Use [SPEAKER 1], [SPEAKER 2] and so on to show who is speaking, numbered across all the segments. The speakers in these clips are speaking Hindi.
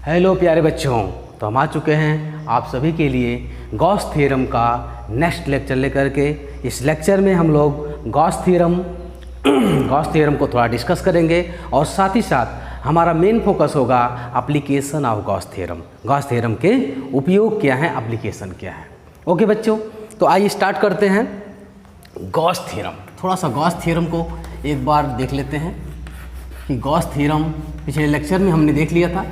[SPEAKER 1] हेलो प्यारे बच्चों, तो हम आ चुके हैं आप सभी के लिए गॉस थ्योरम का नेक्स्ट लेक्चर लेकर के। इस लेक्चर में हम लोग गॉस थ्योरम को थोड़ा डिस्कस करेंगे और साथ ही साथ हमारा मेन फोकस होगा एप्लीकेशन ऑफ गॉस थ्योरम के उपयोग क्या है, एप्लीकेशन क्या है। ओके बच्चों, तो आइए स्टार्ट करते हैं गॉस थ्योरम। थोड़ा सा गॉस थ्योरम को एक बार देख लेते हैं कि गॉस थ्योरम पिछले लेक्चर में हमने देख लिया था।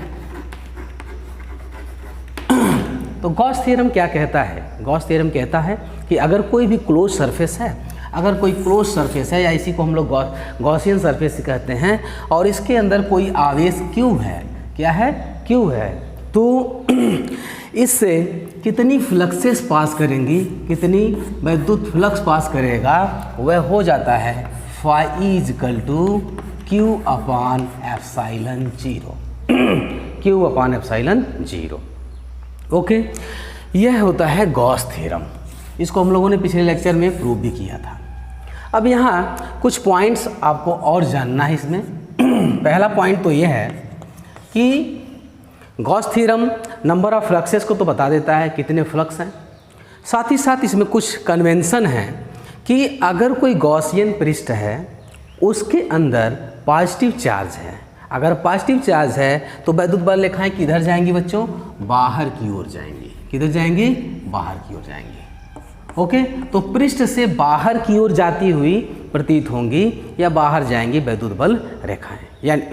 [SPEAKER 1] तो गॉस थ्योरम क्या कहता है? गॉस थ्योरम कहता है कि अगर कोई भी क्लोज सरफेस है, अगर कोई क्लोज सरफेस है या इसी को हम लोग गॉसियन सरफेस कहते हैं, और इसके अंदर कोई आवेश Q है, क्या है? Q है, तो इससे कितनी फ्लक्सेस पास करेंगी, कितनी विद्युत फ्लक्स पास करेगा, वह हो जाता है phi equal to Q upon epsilon 0। Q upon epsilon 0। Okay, यह होता है गॉस थ्योरम। इसको हम लोगों ने पिछले लेक्चर में प्रूव भी किया था। अब यहाँ कुछ पॉइंट्स आपको और जानना है इसमें। पहला पॉइंट तो यह है कि Gauss theorem number of fluxes को तो बता देता है कितने फ्लक्स हैं। साथ ही साथ इसमें कुछ कन्वेंशन है कि अगर कोई गॉसियन पृष्ठ है उसके अंदर पॉजिटिव चार्ज है, अगर पॉजिटिव चार्ज है तो विद्युत बल रेखाएं किधर जाएंगी बच्चों? बाहर की ओर जाएंगी। किधर जाएंगी? बाहर की ओर जाएंगी। ओके, तो पृष्ठ से बाहर की ओर जाती हुई प्रतीत होंगी या बाहर जाएंगी विद्युत बल रेखाएं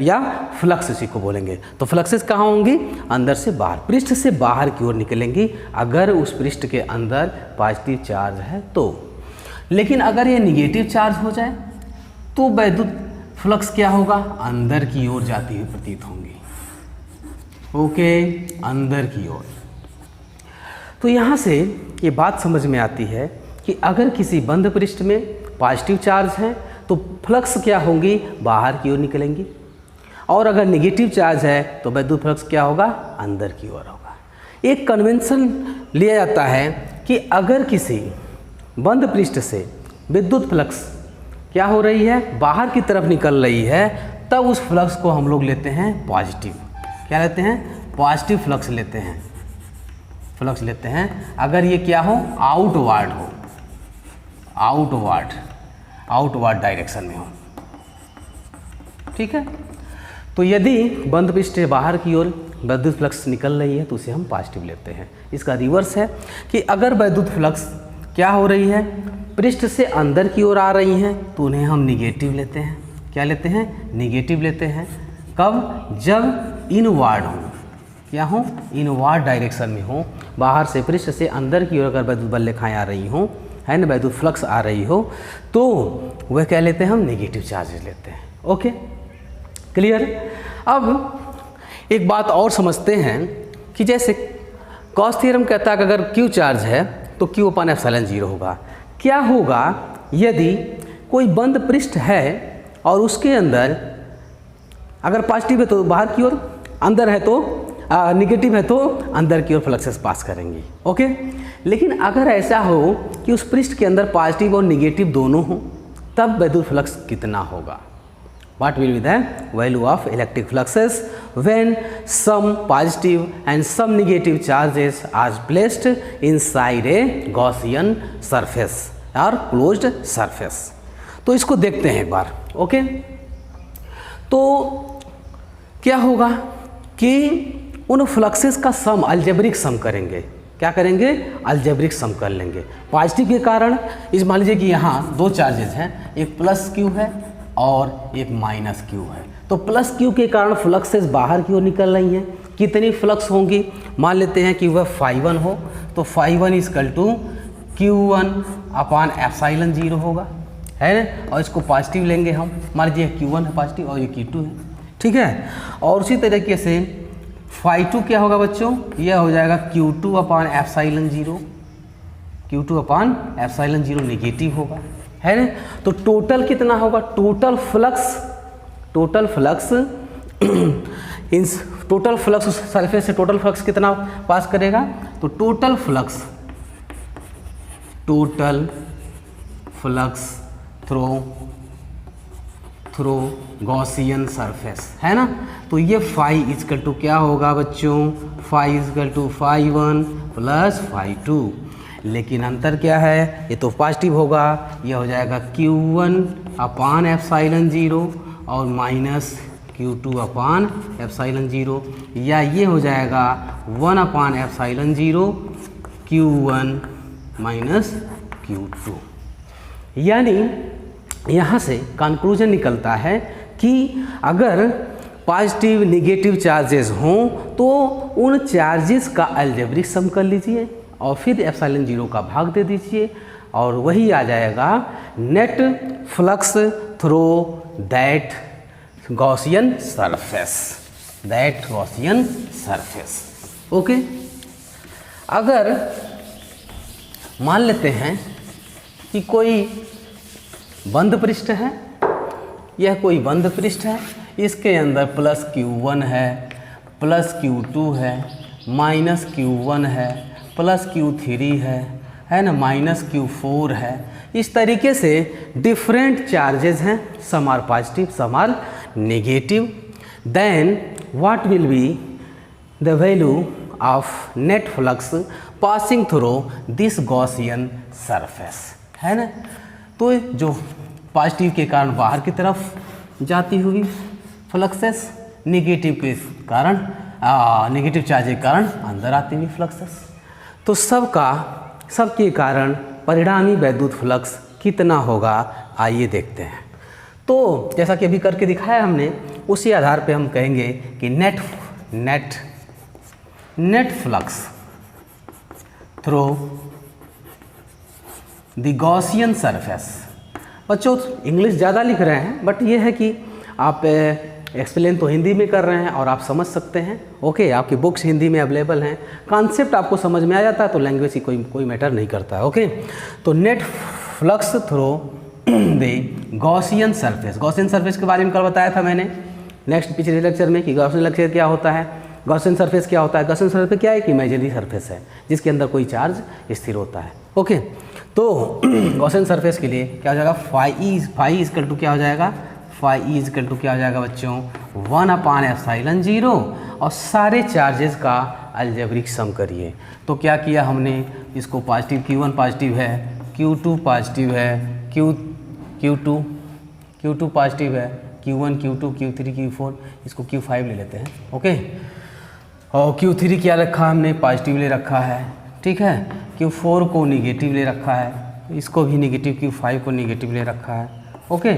[SPEAKER 1] या फ्लक्स इसी को बोलेंगे। तो फ्लक्सेस कहाँ होंगी? अंदर से बाहर, पृष्ठ से बाहर की ओर निकलेंगी अगर उस पृष्ठ के अंदर पॉजिटिव चार्ज है तो। लेकिन अगर ये निगेटिव चार्ज हो जाए तो विद्युत फ्लक्स क्या होगा? अंदर की ओर जाती हुई प्रतीत होंगी। ओके, अंदर की ओर। तो यहाँ से ये बात समझ में आती है कि अगर किसी बंद पृष्ठ में पॉजिटिव चार्ज है तो फ्लक्स क्या होंगी? बाहर की ओर निकलेंगी, और अगर नेगेटिव चार्ज है तो विद्युत फ्लक्स क्या होगा? अंदर की ओर होगा। एक कन्वेंशन लिया जाता है कि अगर किसी बंद पृष्ठ से विद्युत फ्लक्स क्या हो रही है? बाहर की तरफ निकल रही है, तब उस फ्लक्स को हम लोग लेते हैं पॉजिटिव। क्या लेते हैं? पॉजिटिव फ्लक्स लेते हैं, फ्लक्स लेते हैं। अगर ये क्या हो? आउटवर्ड हो, आउटवर्ड डायरेक्शन में हो। ठीक है, तो यदि बंद पृष्ठ से बाहर की ओर विद्युत फ्लक्स निकल रही है तो उसे हम पॉजिटिव लेते हैं। इसका रिवर्स है कि अगर विद्युत फ्लक्स क्या हो रही है? पृष्ठ से अंदर की ओर आ रही हैं तो उन्हें हम निगेटिव लेते हैं। क्या लेते हैं? निगेटिव लेते हैं। कब? जब इनवर्ड हो, क्या हो? इनवर्ड डायरेक्शन में हो, बाहर से पृष्ठ से अंदर की ओर अगर विद्युत बल रेखाएं आ रही हो, है ना, विद्युत फ्लक्स आ रही हो, तो वह क्या लेते हैं? हम नेगेटिव चार्जेस लेते हैं। Okay, clear? अब एक बात और समझते हैं कि जैसे गॉस थ्योरम कहता है कि अगर Q चार्ज है तो Q अपान एप्सिलॉन 0 होगा। क्या होगा यदि कोई बंद पृष्ठ है और उसके अंदर अगर पॉजिटिव है तो बाहर की ओर, अंदर है तो नेगेटिव है तो अंदर की ओर फ्लक्सेस पास करेंगी। ओके, लेकिन अगर ऐसा हो कि उस पृष्ठ के अंदर पॉजिटिव और नेगेटिव दोनों हो, तब विद्युत फ्लक्स कितना होगा? What will be the value of electric fluxes when some positive and some negative charges are placed inside a Gaussian surface or closed surface? तो इसको देखते हैं एक बार। ओके, तो क्या होगा कि उन फ्लक्सेस का सम, अलजेब्रिक सम करेंगे। क्या करेंगे? अलजेब्रिक सम कर लेंगे। पॉजिटिव के कारण इस मान लीजिए कि यहाँ दो चार्जेस हैं, एक प्लस Q है और एक माइनस Q है। तो प्लस Q के कारण फ्लक्सेस बाहर की ओर निकल रही हैं। कितनी फ्लक्स होंगी? मान लेते हैं कि वह φ1 हो, तो φ1 equal to Q1 upon epsilon 0 होगा, है ना। और इसको पॉजिटिव लेंगे हम, मान लीजिए Q1 है पॉजिटिव और ये Q2 है। ठीक है, और उसी तरीके से φ2 क्या होगा बच्चों? यह हो जाएगा Q2 अपान एप्सिलॉन 0, Q2 अपान एप्सिलॉन 0 नेगेटिव होगा, है ना। तो टोटल कितना होगा? टोटल फ्लक्स उस सरफेस से टोटल फ्लक्स कितना पास करेगा? तो total flux through Gaussian surface, है ना। तो ये फाई इजकल टू क्या होगा बच्चों, phi equal to phi 1 plus phi 2, लेकिन अंतर क्या है, ये तो पॉजिटिव होगा, ये हो जाएगा Q1 अपान एप्सिलॉन 0 और माइनस Q2 अपान एप्सिलॉन 0, या ये हो जाएगा 1 upon epsilon 0 Q1 minus Q2। यानी यहाँ से कंक्लूजन निकलता है कि अगर पॉजिटिव नेगेटिव चार्जेस हों तो उन चार्जेस का अलजेब्रिक सम कर लीजिए और फिर एप्सिलॉन 0 का भाग दे दीजिए और वही आ जाएगा net flux through that Gaussian surface. Okay, अगर मान लेते हैं कि कोई बंद पृष्ठ है, यह कोई बंद पृष्ठ है, इसके अंदर प्लस Q1 है, प्लस Q2 है, माइनस Q1 है, प्लस Q3 है ना, माइनस Q4 है। इस तरीके से डिफरेंट चार्जेस हैं, some are positive some are negative. Then what will be the value of net flux passing through this Gaussian surface, है ना। तो जो पॉजिटिव के कारण बाहर की तरफ जाती हुई फ्लक्सेस, नेगेटिव के कारण नेगेटिव चार्ज के कारण अंदर आती हुई फ्लक्सेस, तो सबके कारण परिणामी वैद्युत फ्लक्स कितना होगा, आइए देखते हैं। तो जैसा कि अभी करके दिखाया हमने, उसी आधार पे हम कहेंगे कि net flux through the Gaussian surface. बच्चों इंग्लिश ज़्यादा लिख रहे हैं, बट ये है कि आप एक्सप्लेन तो हिंदी में कर रहे हैं और आप समझ सकते हैं। ओके, आपकी बुक्स हिंदी में अवेलेबल हैं, कॉन्सेप्ट आपको समझ में आ जाता है तो लैंग्वेज की कोई मैटर नहीं करता है। ओके, तो net flux through the Gaussian surface के बारे में कल बताया था मैंने नेक्स्ट पिछले लेक्चर में कि गॉसियन लेक्चर क्या होता है, गॉसियन सरफेस क्या होता है। गॉसियन सरफेस क्या है, एक इमेजिनरी सरफेस है जिसके अंदर कोई चार्ज स्थिर होता है। ओके, तो गॉसियन सरफेस के लिए क्या हो जाएगा, फाई इजकल टू क्या हो जाएगा, फाई इजकल टू क्या हो जाएगा बच्चों, 1 अपान एप्सिलॉन 0 और सारे चार्जेस का अलजेब्रिक सम करिए। तो क्या किया हमने, इसको पॉजिटिव Q1 पॉजिटिव है, Q2 पॉजिटिव है, Q2 पॉजिटिव है, Q1 Q2 Q3 Q4, इसको Q5 ले लेते हैं। ओके, और Q3 क्या रखा हमने, पॉजिटिव ले रखा है, ठीक है। Q4 को नेगेटिव ले रखा है, इसको भी नेगेटिव, Q5 को नेगेटिव ले रखा है। ओके,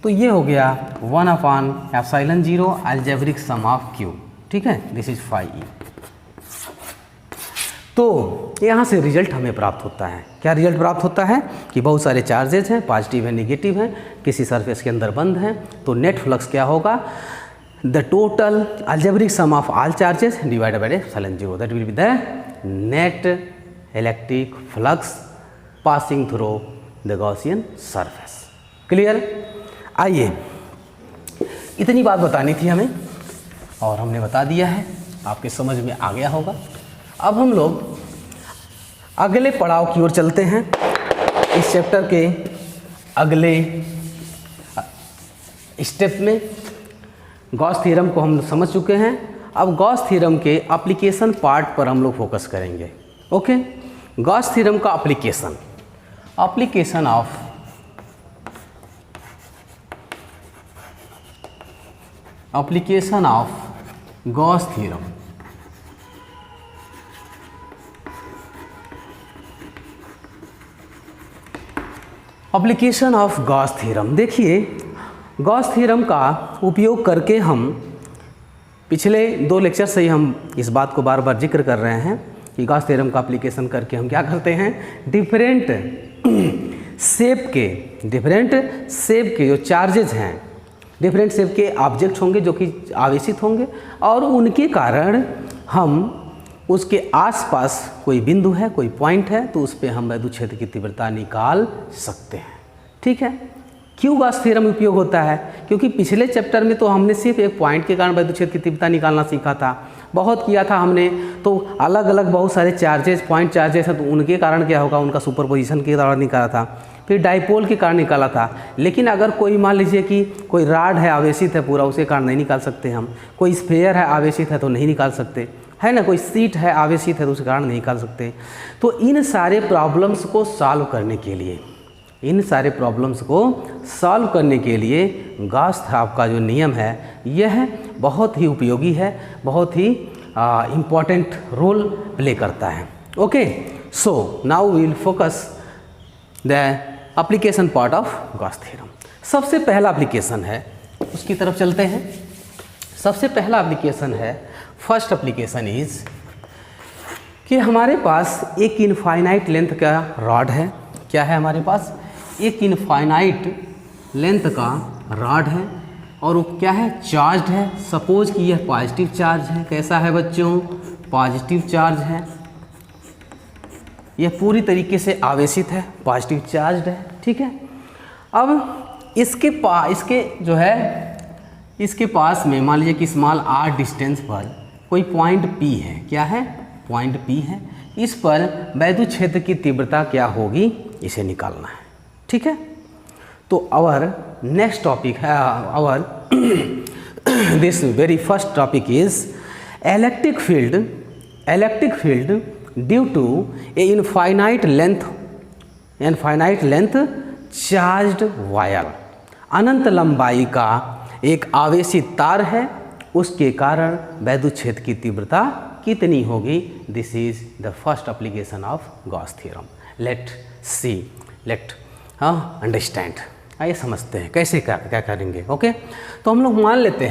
[SPEAKER 1] तो ये हो गया 1 upon epsilon 0 algebraic sum of Q, ठीक है, दिस इज फाई E। तो यहाँ से रिजल्ट हमें प्राप्त होता है, क्या रिजल्ट प्राप्त होता है कि बहुत सारे चार्जेस हैं, पॉजिटिव है नेगेटिव है, किसी सरफेस के अंदर बंद है, तो नेट फ्लक्स क्या होगा, the total algebraic sum of all charges divided by epsilon 0, that will be the net electric flux passing through the Gaussian surface. Clear? आइए, इतनी बात बतानी थी हमें और हमने बता दिया है, आपके समझ में आ गया होगा। अब हम लोग अगले पड़ाव की ओर चलते हैं। इस चैप्टर के अगले स्टेप में गॉस थ्योरम को हम समझ चुके हैं, अब गॉस थ्योरम के एप्लीकेशन पार्ट पर हम लोग फोकस करेंगे। ओके, गॉस थ्योरम का application of Gauss theorem. Application of Gauss theorem, देखिए गॉस थ्योरम का उपयोग करके हम पिछले 2 लेक्चर से ही हम इस बात को बार बार जिक्र कर रहे हैं कि गॉस थ्योरम का एप्लीकेशन करके हम क्या करते हैं, डिफरेंट शेप के जो चार्जेस हैं, डिफरेंट शेप के ऑब्जेक्ट होंगे जो कि आवेशित होंगे और उनके कारण हम उसके आसपास कोई बिंदु है, कोई पॉइंट है, तो उस पर हम वैद्युत क्षेत्र की तीव्रता निकाल सकते हैं। ठीक है, क्यों गॉस थ्योरम उपयोग होता है, क्योंकि पिछले चैप्टर में तो हमने सिर्फ एक पॉइंट के कारण वैद्युत क्षेत्र की तीव्रता निकालना सीखा था, बहुत किया था हमने, तो अलग अलग बहुत सारे चार्जेस, पॉइंट चार्जेस हैं, तो उनके कारण क्या होगा, उनका सुपरपोजिशन के दौरान निकाला था। फिर डाइपोल के कारण निकाला था। लेकिन अगर कोई मान लीजिए कि कोई राड है आवेशित है पूरा, उसके कारण नहीं निकाल सकते हम। कोई स्फेयर है आवेशित है तो नहीं निकाल सकते, है ना। कोई सीट है आवेशित है तो उसके कारण नहीं निकाल सकते। तो इन सारे प्रॉब्लम्स को सॉल्व करने के लिए, इन सारे प्रॉब्लम्स को सॉल्व करने के लिए गॉस-थेरम का जो नियम है यह बहुत ही उपयोगी है, बहुत ही इम्पॉर्टेंट रोल प्ले करता है। Okay, so now we will focus the application part of Gauss theorem. सबसे पहला एप्लीकेशन है, उसकी तरफ चलते हैं। सबसे पहला एप्लीकेशन है, फर्स्ट एप्लीकेशन इज कि हमारे पास एक इनफाइनाइट लेंथ का रॉड है। क्या है हमारे पास? एक इनफाइनाइट लेंथ का रॉड है और वो क्या है? चार्ज्ड है। सपोज कि यह पॉजिटिव चार्ज है। कैसा है बच्चों? पॉजिटिव चार्ज है। यह पूरी तरीके से आवेशित है, पॉजिटिव चार्ज्ड है, ठीक है। अब इसके पास में मान लीजिए कि स्मॉल r डिस्टेंस पर कोई पॉइंट P है। क्या है? पॉइंट P है। इस पर वैद्युत क्षेत्र की तीव्रता क्या होगी, इसे निकालना है, ठीक है। तो आवर नेक्स्ट टॉपिक है, our this very first topic is electric field due to a infinite length charged wire. अनंत लंबाई का एक आवेशित तार है, उसके कारण वैद्युत क्षेत्र की तीव्रता कितनी होगी? This is the first application of Gauss theorem. Let see, let understand. आइए समझते हैं कैसे क्या करेंगे। ओके, तो हम लोग मान लेते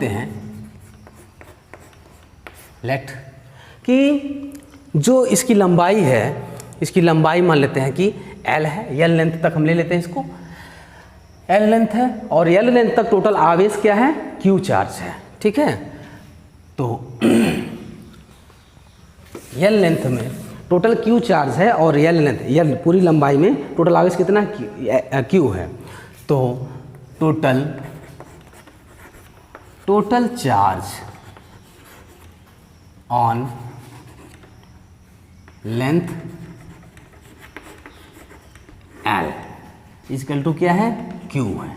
[SPEAKER 1] हैं लेट कि जो इसकी लंबाई है, इसकी लंबाई मान लेते हैं कि L है। L लेंथ तक हम ले लेते हैं इसको, L लेंथ है और L लेंथ तक टोटल आवेश क्या है? Q चार्ज है, ठीक है। तो L लेंथ में टोटल Q चार्ज है और L लेंथ, L पूरी लंबाई में टोटल आवेश कितना Q है। तो total charge on length L equal to क्या है? Q है।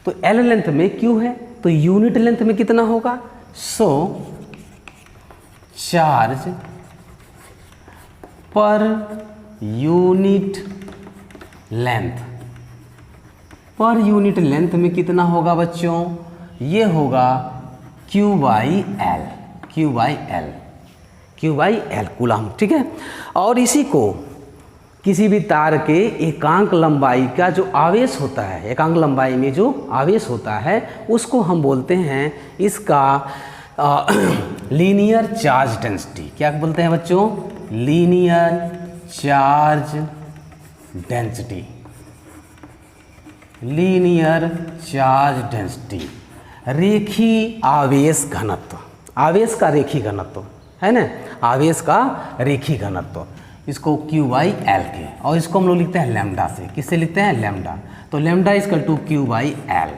[SPEAKER 1] तो L लेंथ में Q है तो यूनिट लेंथ में कितना होगा? सो चार्ज पर यूनिट लेंथ में कितना होगा बच्चों? ये होगा Q बाई L कूलम, ठीक है। और इसी को किसी भी तार के एकांक लंबाई का जो आवेश होता है, एकांक लंबाई में जो आवेश होता है उसको हम बोलते हैं इसका लीनियर चार्ज डेंसिटी। क्या बोलते हैं बच्चों? Linear charge density. Linear charge density, रेखी आवेश घनत्व। आवेश का रेखी घनत्व है ना, आवेश का रेखी घनत्व, इसको Q बाई L के, और इसको हम लोग लिखते हैं लैम्डा से। किससे लिखते हैं? लैम्डा। तो lambda equal to Q by L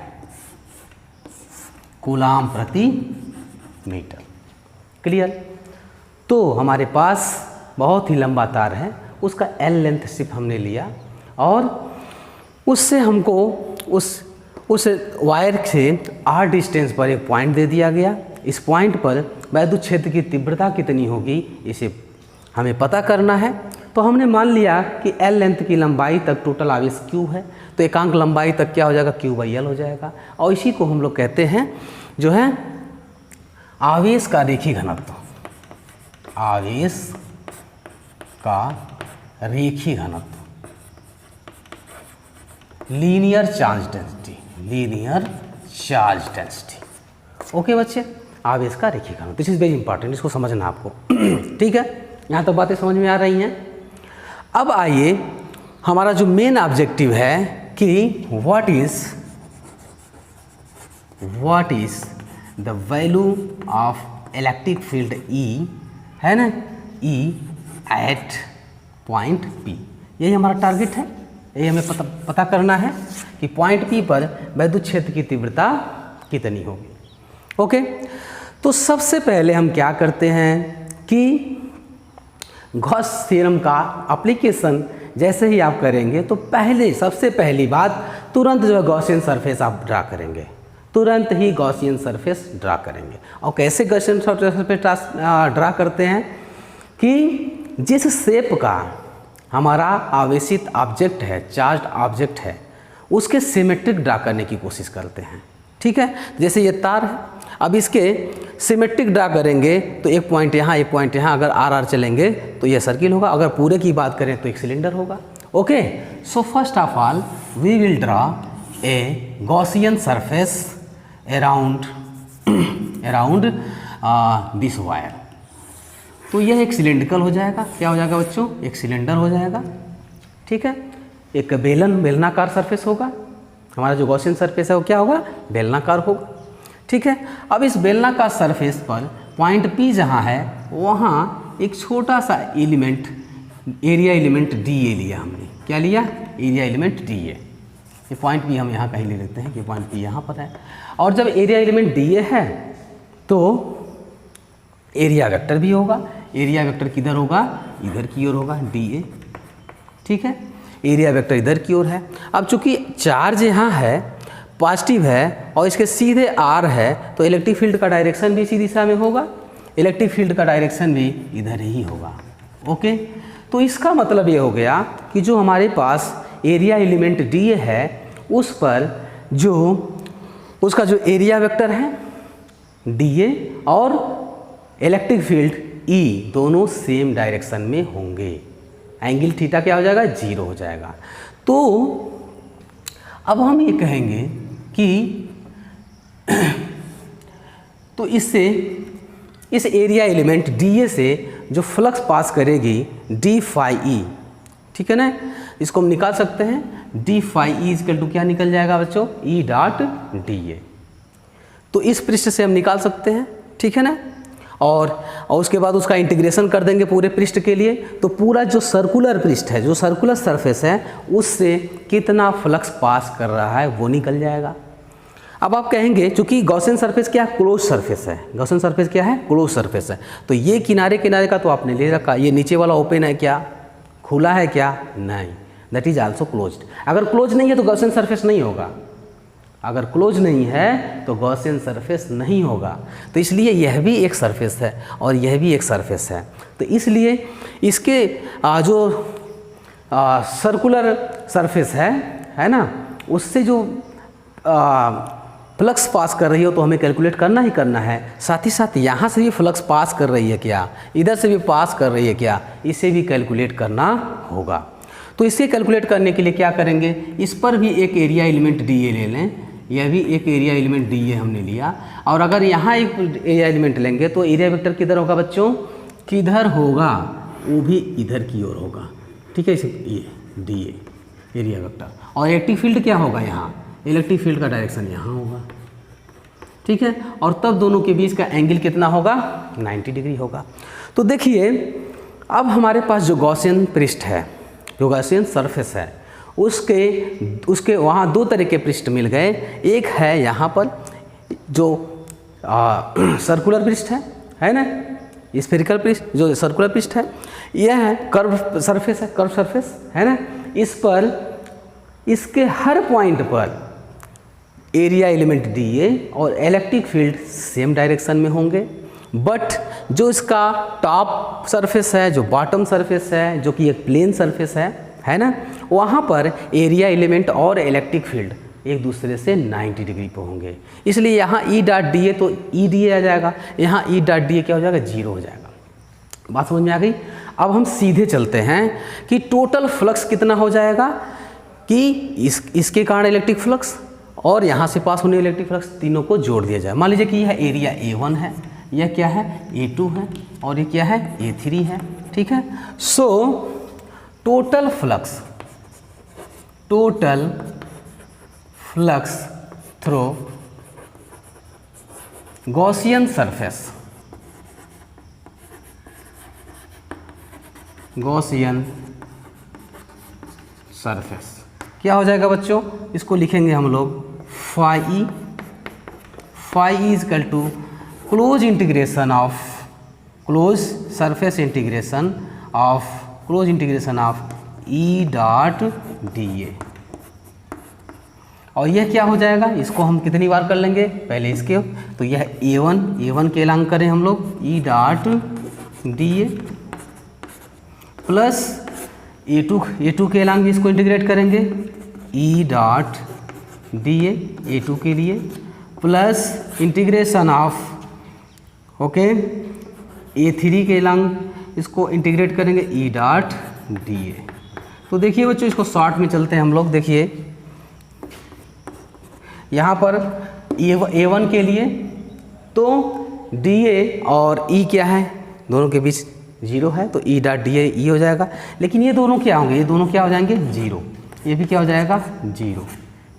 [SPEAKER 1] coulomb प्रति मीटर। क्लियर? तो हमारे पास बहुत ही लंबा तार है, उसका L लेंथ सिर्फ हमने लिया और उससे हमको उस वायर से R डिस्टेंस पर एक पॉइंट दे दिया गया। इस पॉइंट पर वैद्युत क्षेत्र की तीव्रता कितनी होगी इसे हमें पता करना है। तो हमने मान लिया कि L लेंथ की लंबाई तक टोटल आवेश Q है, तो एकांक लंबाई तक क्या हो जाएगा? Q बाई L हो जाएगा। और इसी को हम लोग कहते हैं जो है आवेश का रेखी घनत्व। आवेश का रेखी घनत्व, linear charge density. Linear charge density. Okay बच्चे, आवेश का रेखी घनत्व, दिस इज वेरी इंपॉर्टेंट, इसको समझना आपको। ठीक है, यहाँ तो बातें समझ में आ रही हैं। अब आइए हमारा जो मेन ऑब्जेक्टिव है कि what is the value of electric field E, है ना, E एट पॉइंट P। यही हमारा टारगेट है, यही हमें पता करना है कि पॉइंट P पर वैद्युत क्षेत्र की तीव्रता कितनी होगी। ओके, तो सबसे पहले हम क्या करते हैं कि गॉस थ्योरम का एप्लीकेशन जैसे ही आप करेंगे तो सबसे पहली बात तुरंत जो है गॉसियन सरफेस आप ड्रा करेंगे, तुरंत ही गॉसियन सरफेस ड्रा करेंगे। और कैसे गॉसियन सरफेस ड्रा करते हैं कि जिस शेप का हमारा आवेशित ऑब्जेक्ट है, चार्ज्ड ऑब्जेक्ट है, उसके सिमेट्रिक ड्रा करने की कोशिश करते हैं। ठीक है, जैसे ये तार है, अब इसके सिमेट्रिक ड्रा करेंगे तो एक पॉइंट यहाँ, एक पॉइंट यहाँ, अगर आर आर चलेंगे तो ये सर्किल होगा, अगर पूरे की बात करें तो एक सिलेंडर होगा। Okay, so first of all we will draw a Gaussian surface around this wire. तो यह एक सिलेंड्रिकल हो जाएगा। क्या हो जाएगा बच्चों? एक सिलेंडर हो जाएगा। ठीक है, एक बेलनाकार सरफेस होगा। हमारा जो गॉसियन सरफेस है वो क्या होगा? बेलनाकार होगा। ठीक है, अब इस बेलनाकार सरफेस पर पॉइंट P जहाँ है वहाँ एक छोटा सा एलिमेंट, एरिया एलिमेंट DA लिया हमने। क्या लिया? Area element DA। ये पॉइंट P हम यहाँ कहीं ले लेते हैं कि पॉइंट P यहाँ पर है। और जब एरिया एलिमेंट DA है तो एरिया वेक्टर भी होगा। एरिया वेक्टर किधर होगा? इधर की ओर होगा, DA। ठीक है, एरिया वेक्टर इधर की ओर है। अब चूंकि चार्ज यहाँ है, पॉजिटिव है और इसके सीधे R है, तो इलेक्ट्रिक फील्ड का डायरेक्शन भी इसी दिशा में होगा, इलेक्ट्रिक फील्ड का डायरेक्शन भी इधर ही होगा। ओके, तो इसका मतलब ये हो गया कि जो हमारे पास एरिया एलिमेंट DA है उस पर जो उसका जो एरिया वेक्टर है DA और इलेक्ट्रिक फील्ड E दोनों सेम डायरेक्शन में होंगे। एंगल थीटा क्या हो जाएगा? 0 हो जाएगा। तो अब हम ये कहेंगे कि तो इससे इस एरिया एलिमेंट DA से जो फ्लक्स पास करेगी d phi e, ठीक है ना, इसको हम निकाल सकते हैं। d phi e equal to क्या निकल जाएगा बच्चों? E dot DA। तो इस पृष्ठ से हम निकाल सकते हैं। ठीक है ना, और उसके बाद उसका इंटीग्रेशन कर देंगे पूरे पृष्ठ के लिए, तो पूरा जो सर्कुलर पृष्ठ है, जो सर्कुलर सरफेस है, उससे कितना फ्लक्स पास कर रहा है वो निकल जाएगा। अब आप कहेंगे चूंकि गॉसियन सरफेस क्या है? क्लोज सरफेस है। गॉसियन सरफेस क्या है? क्लोज सरफेस है। तो ये किनारे किनारे का तो आपने ले रखा, ये नीचे वाला ओपन है क्या? खुला है क्या? नहीं, दैट इज आल्सो क्लोज्ड। अगर क्लोज नहीं है तो गॉसियन सरफेस नहीं होगा। अगर क्लोज नहीं है तो गॉसियन सरफेस नहीं होगा। तो इसलिए यह भी एक सरफेस है और यह भी एक सरफेस है। तो इसलिए इसके जो सर्कुलर सरफेस है ना, उससे जो फ्लक्स पास कर रही हो तो हमें कैलकुलेट करना ही करना है। साथ ही साथ यहाँ से भी फ्लक्स पास कर रही है क्या, इधर से भी पास कर रही है क्या, इसे भी कैलकुलेट करना होगा। तो इसे कैलकुलेट करने के लिए क्या करेंगे? इस पर भी एक एरिया एलिमेंट DA ले लें, यह भी एक एरिया एलिमेंट DA हमने लिया। और अगर यहाँ एक एरिया एलिमेंट लेंगे तो एरिया वेक्टर किधर होगा बच्चों? किधर होगा? वो भी इधर की ओर होगा। ठीक है, इसे ये DA एरिया वेक्टर। और इलेक्ट्रिक फील्ड क्या होगा? यहाँ इलेक्ट्रिक फील्ड का डायरेक्शन यहाँ होगा। ठीक है, और तब दोनों के बीच का एंगल कितना होगा? 90 डिग्री होगा। तो देखिए, अब हमारे पास जो गॉसियन पृष्ठ है, जो गॉसियन सरफेस है, उसके वहाँ दो तरह के पृष्ठ मिल गए। एक है यहाँ पर जो सर्कुलर पृष्ठ है ना, स्फेरिकल पृष्ठ, जो सर्कुलर पृष्ठ है, यह है कर्व सरफेस है, कर्व सरफेस है ना। इस पर इसके हर पॉइंट पर एरिया एलिमेंट DA और इलेक्ट्रिक फील्ड सेम डायरेक्शन में होंगे। बट जो इसका टॉप सरफेस है, जो बॉटम सरफेस है, जो कि एक प्लेन सरफेस है ना, वहाँ पर एरिया एलिमेंट और इलेक्ट्रिक फील्ड एक दूसरे से 90 डिग्री पर होंगे। इसलिए यहाँ E डॉट DA तो EDA आ जाएगा, यहाँ E डॉट DA क्या हो जाएगा? 0 हो जाएगा। बात समझ में आ गई? अब हम सीधे चलते हैं कि टोटल फ्लक्स कितना हो जाएगा कि इसके कारण इलेक्ट्रिक फ्लक्स और यहाँ से पास होने इलेक्ट्रिक फ्लक्स तीनों को जोड़ दिया जाए। मान लीजिए कि यह एरिया A1 है, यह क्या है? A2 है, और ये क्या है? A3 है। ठीक है, so total flux through Gaussian surface क्या हो जाएगा बच्चों? इसको लिखेंगे हम लोग phi is equal to close surface integration of E dot D A. और यह क्या हो जाएगा, इसको हम कितनी बार कर लेंगे, पहले इसके, तो यह A1 के एलांग करें हम लोग ई डॉट डी ए प्लस A2 के एलांग भी इसको इंटीग्रेट करेंगे ई डॉट डी ए A2 के लिए plus integration of okay A3 के एलांग इसको इंटीग्रेट करेंगे ई डॉट डी ए। तो देखिए बच्चों, इसको शॉर्ट में चलते हैं हम लोग। देखिए यहाँ पर A1 के लिए तो DA और E क्या है, दोनों के बीच 0 है, तो E डॉट DA E हो जाएगा। लेकिन ये दोनों क्या होंगे, ये दोनों क्या हो जाएंगे 0, ये भी क्या हो जाएगा 0,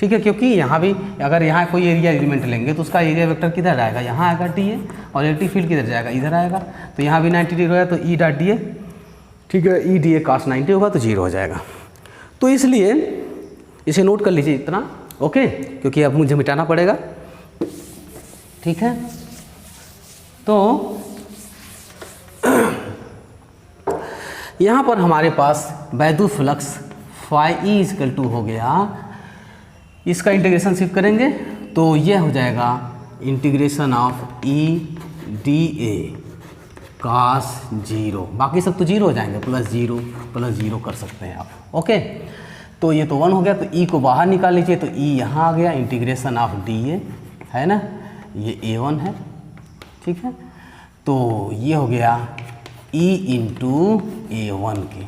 [SPEAKER 1] ठीक है। क्योंकि यहाँ भी अगर यहाँ कोई एरिया एलिमेंट लेंगे तो उसका एरिया वेक्टर किधर आएगा, यहाँ आएगा DA, और इलेक्ट्रिक फील्ड किधर जाएगा, इधर आएगा। तो यहाँ भी 90 डिग्री है तो E डॉट DA, ठीक है, E DA cos 90 होगा तो 0 हो जाएगा। तो इसलिए इसे नोट कर लीजिए इतना, ओके, क्योंकि अब मुझे मिटाना पड़ेगा, ठीक है। तो यहाँ पर हमारे पास वैद्युत flux phi E equal to हो गया, इसका इंटीग्रेशन शिफ्ट करेंगे तो यह हो जाएगा integration of E D A cos 0, बाकी सब तो 0 हो जाएंगे, प्लस 0 कर सकते हैं आप, ओके। तो ये तो 1 हो गया, तो E को बाहर निकाल लीजिए, तो E यहाँ आ गया, इंटीग्रेशन ऑफ DA है ना, ये A1 है, ठीक है। तो ये हो गया E इंटू A1 के,